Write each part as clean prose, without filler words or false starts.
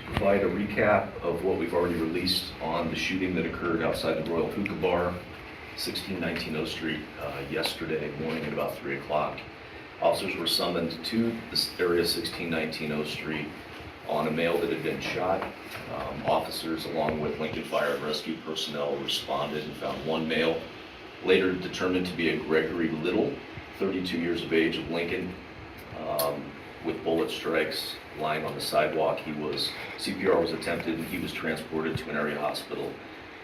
provide a recap of what we've already released on the shooting that occurred outside the Royal Hookah Bar, 1619 O Street, yesterday morning at about 3 o'clock. Officers were summoned to this area 1619 O Street on a male that had been shot. Officers, along with Lincoln Fire and Rescue personnel, responded and found one male, later determined to be a Gregory Little, 32 years of age, of Lincoln, with bullet strikes lying on the sidewalk. CPR was attempted and he was transported to an area hospital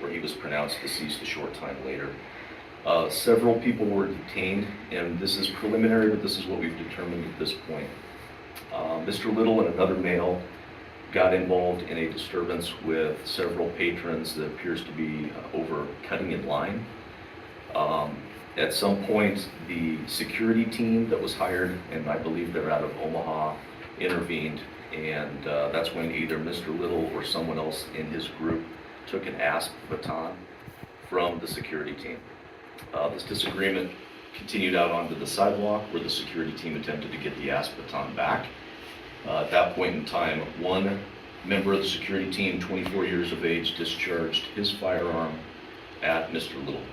where he was pronounced deceased a short time later. Several people were detained, and this is preliminary, but this is what we've determined at this point. Mr. Little and another male got involved in a disturbance with several patrons that appears to be over cutting in line. At some point, the security team that was hired, and I believe they're out of Omaha, intervened, and that's when either Mr. Little or someone else in his group took an asp baton from the security team. This disagreement continued out onto the sidewalk where the security team attempted to get the asp baton back. At that point in time, one member of the security team, 24 years of age, discharged his firearm at Mr. Little.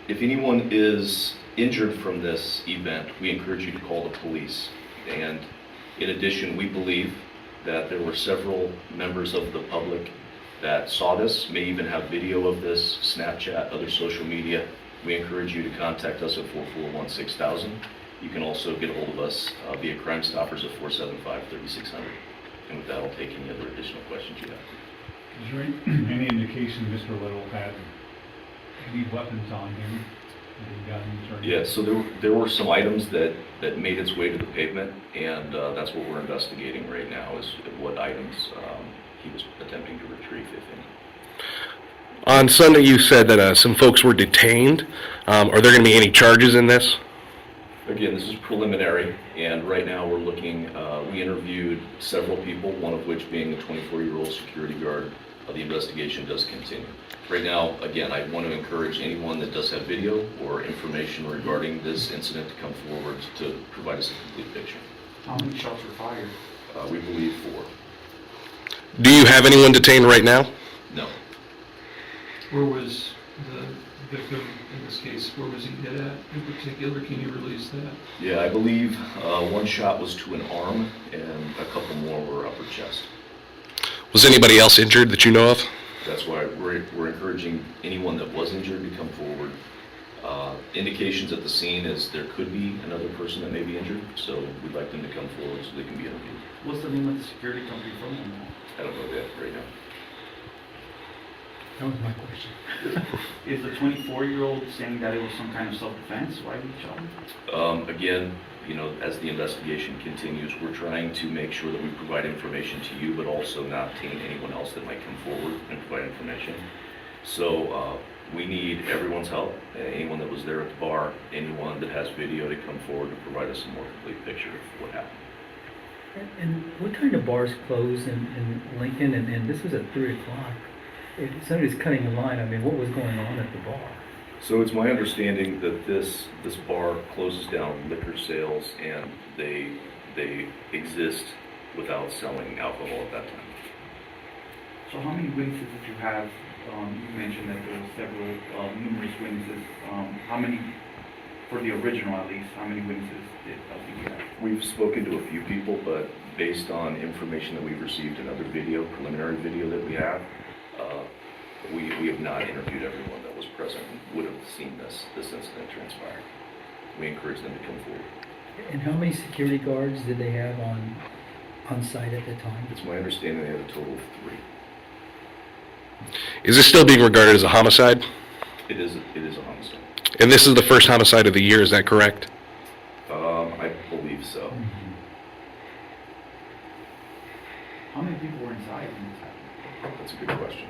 If anyone is injured from this event, we encourage you to call the police. And in addition, we believe that there were several members of the public that saw this, may even have video of this, Snapchat, other social media. We encourage you to contact us at 441-6000. You can also get a hold of us via Crime Stoppers at 475-3600. And with that, I'll take any other additional questions you have. Is there any indication Mr. Little had any weapons on him? Yeah, so there were some items that made its way to the pavement, and that's what we're investigating right now, is what items he was attempting to retrieve, if any. On Sunday, you said that some folks were detained. Are there going to be any charges in this? Again, this is preliminary, and right now we're looking, we interviewed several people, one of which being a 24-year-old security guard. The investigation does continue. Right now, again, I want to encourage anyone that does have video or information regarding this incident to come forward to provide us a complete picture. How many shots were fired? We believe 4. Do you have anyone detained right now? No. Where was the victim in this case? Where was he hit at in particular? Can you release that? Yeah, I believe one shot was to an arm and a couple more were upper chest. Was anybody else injured that you know of? That's why we're encouraging anyone that was injured to come forward. Indications at the scene is there could be another person that may be injured, so we'd like them to come forward so they can be interviewed. What's the name of the security company from? I don't know that right now. That was my question. Is the 24-year-old saying that it was some kind of self-defense? Why did he shot him? Again, as the investigation continues, we're trying to make sure that we provide information to you, but also not taint anyone else that might come forward and provide information. So we need everyone's help, anyone that was there at the bar, anyone that has video to come forward and provide us a more complete picture of what happened. And what kind of bars closed in Lincoln? And this was at 3 o'clock. If somebody's cutting a line, I mean, what was going on at the bar? So it's my understanding that this bar closes down liquor sales, and they exist without selling alcohol at that time. So how many witnesses did you have? You mentioned that there were several, numerous witnesses. How many, for the original at least, how many witnesses did LPD have? We've spoken to a few people, but based on information that we've received in other video, preliminary video that we have, we have not interviewed everyone that was present and would have seen this incident transpire. We encourage them to come forward. And how many security guards did they have on site at the time? It's my understanding they had a total of 3. Is this still being regarded as a homicide? It is a homicide. And this is the first homicide of the year, is that correct? I believe so. Mm-hmm. How many people were inside when this happened? That's a good question.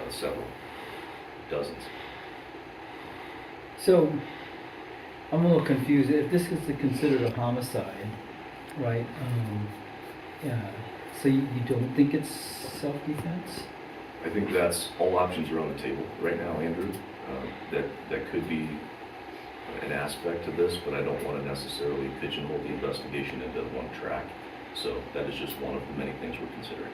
Several. Dozens. So, I'm a little confused. If this is considered a homicide, right? Yeah. So you don't think it's self-defense? I think that's all options are on the table right now, Andrew. That could be an aspect to this, but I don't want to necessarily pigeonhole the investigation into one track. So that is just one of the many things we're considering.